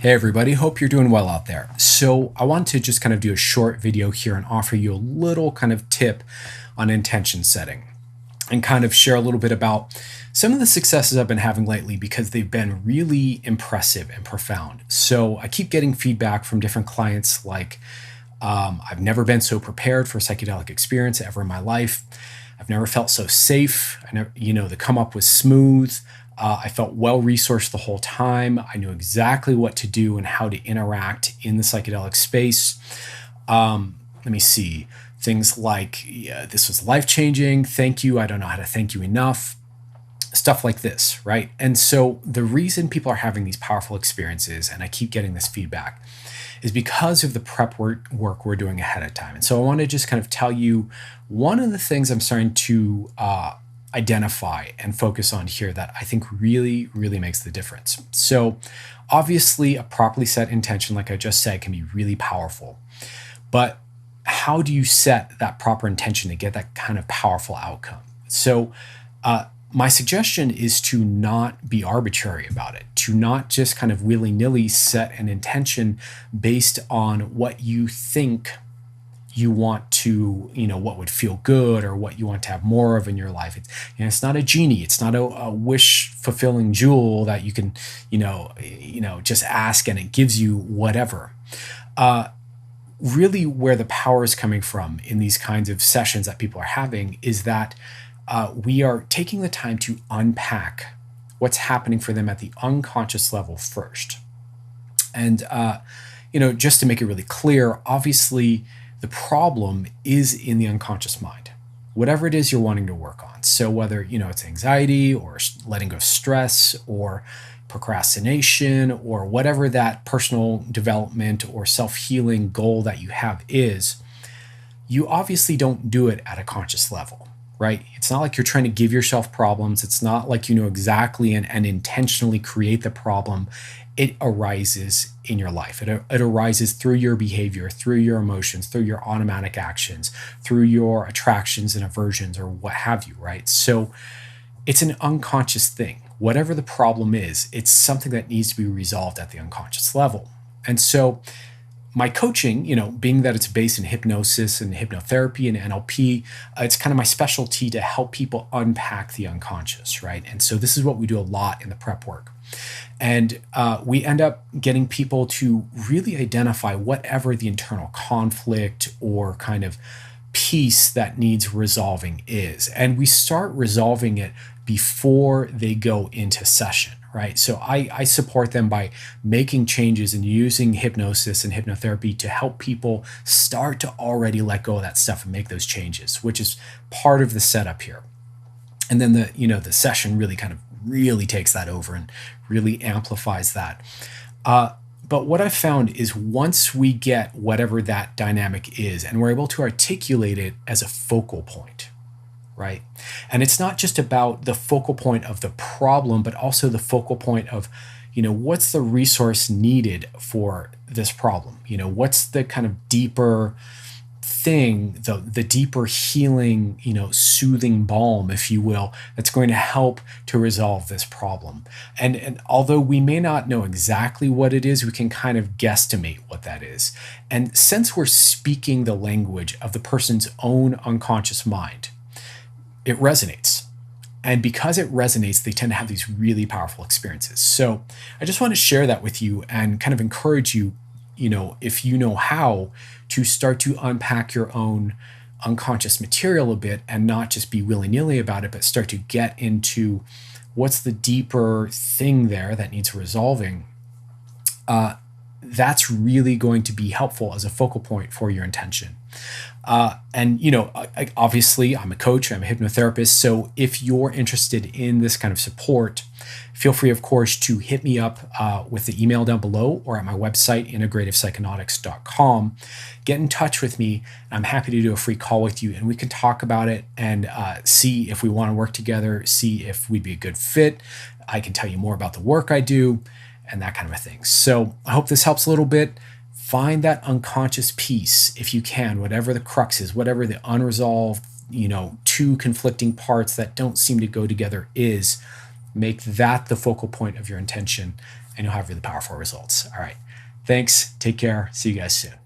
Hey everybody, hope you're doing well out there. So I want to just kind of do a short video here and offer you a little kind of tip on intention setting and kind of share a little bit about some of the successes I've been having lately because they've been really impressive and profound. So I keep getting feedback from different clients like, I've never been so prepared for a psychedelic experience ever in my life. I've never felt so safe. I never, the come up was smooth. I felt well resourced the whole time. I knew exactly what to do and how to interact in the psychedelic space. Let me see. Things like, yeah, this was life changing. Thank you. I don't know how to thank you enough. Stuff like this, right? And so the reason people are having these powerful experiences, and I keep getting this feedback, is because of the prep work we're doing ahead of time. And so I want to just kind of tell you one of the things I'm starting to identify and focus on here that I think really, really makes the difference. So obviously a properly set intention, like I just said, can be really powerful. But how do you set that proper intention to get that kind of powerful outcome? So my suggestion is to not be arbitrary about it, to not just kind of willy-nilly set an intention based on what you think you want to, what would feel good or what you want to have more of in your life. It's not a genie. It's not a wish fulfilling jewel that you can, just ask and it gives you whatever. Really where the power is coming from in these kinds of sessions that people are having is that we are taking the time to unpack what's happening for them at the unconscious level first. And, just to make it really clear, obviously, the problem is in the unconscious mind, whatever it is you're wanting to work on. So whether, it's anxiety or letting go of stress or procrastination or whatever that personal development or self-healing goal that you have is, you obviously don't do it at a conscious level, right? It's not like you're trying to give yourself problems. It's not like you know exactly and intentionally create the problem. It arises in your life. It arises through your behavior, through your emotions, through your automatic actions, through your attractions and aversions or what have you, right? So it's an unconscious thing. Whatever the problem is, it's something that needs to be resolved at the unconscious level. And so my coaching, being that it's based in hypnosis and hypnotherapy and NLP, it's kind of my specialty to help people unpack the unconscious, right? And so this is what we do a lot in the prep work. And we end up getting people to really identify whatever the internal conflict or kind of piece that needs resolving is. And we start resolving it before they go into session, right? So I support them by making changes and using hypnosis and hypnotherapy to help people start to already let go of that stuff and make those changes, which is part of the setup here. And then the session really takes that over and really amplifies that. But what I've found is once we get whatever that dynamic is and we're able to articulate it as a focal point, right? And it's not just about the focal point of the problem, but also the focal point of, what's the resource needed for this problem? What's the kind of deeper thing, the deeper healing, soothing balm, if you will, that's going to help to resolve this problem. And although we may not know exactly what it is, we can kind of guesstimate what that is. And since we're speaking the language of the person's own unconscious mind, it resonates. And because it resonates, they tend to have these really powerful experiences. So I just want to share that with you and kind of encourage you, if you know how, to start to unpack your own unconscious material a bit and not just be willy-nilly about it, but start to get into what's the deeper thing there that needs resolving. That's really going to be helpful as a focal point for your intention. Obviously, I'm a coach, I'm a hypnotherapist. So if you're interested in this kind of support, feel free, of course, to hit me up with the email down below or at my website, integrativepsychonautics.com. Get in touch with me. I'm happy to do a free call with you and we can talk about it and see if we want to work together, see if we'd be a good fit. I can tell you more about the work I do and that kind of a thing. So I hope this helps a little bit. Find that unconscious piece if you can, whatever the crux is, whatever the unresolved, two conflicting parts that don't seem to go together is. Make that the focal point of your intention and you'll have really powerful results. All right. Thanks. Take care. See you guys soon.